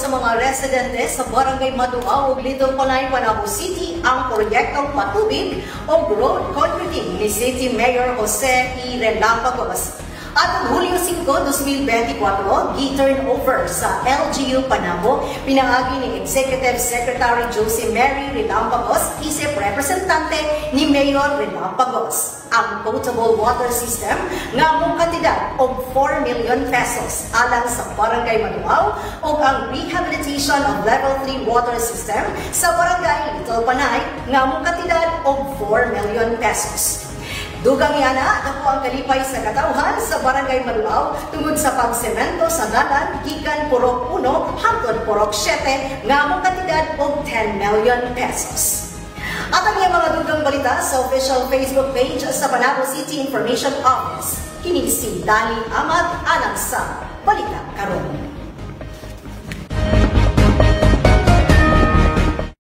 sa mga residente sa Barangay Maduao ug Little Panay, Panabo City ang proyektong patubig o road concreting ni City Mayor Jose E. Relampagos. At Hulyo 5, 2024, gi-turn over sa LGU Panabo, pinangagi ni Executive Secretary Josie Mary Relampagos, isip representante ni Mayor Relampagos. Ang potable water system nga mong kantidad og 4 million pesos alang sa Barangay Maduao o ang rehabilitation of level 3 water system sa Barangay Little Panay nga mong kantidad og 4 million pesos. Dugang yana, ako ang kalipay sa katauhan sa Barangay Maduao tungod sa pagsemento sa dalan gikan Purok 1 hangtod Purok 7 nga mong kantidad og 10 million pesos. At ang mga dugang balita sa official Facebook page sa Panabo City Information Office. Kini si Dani Amat alang sa Balita Karon.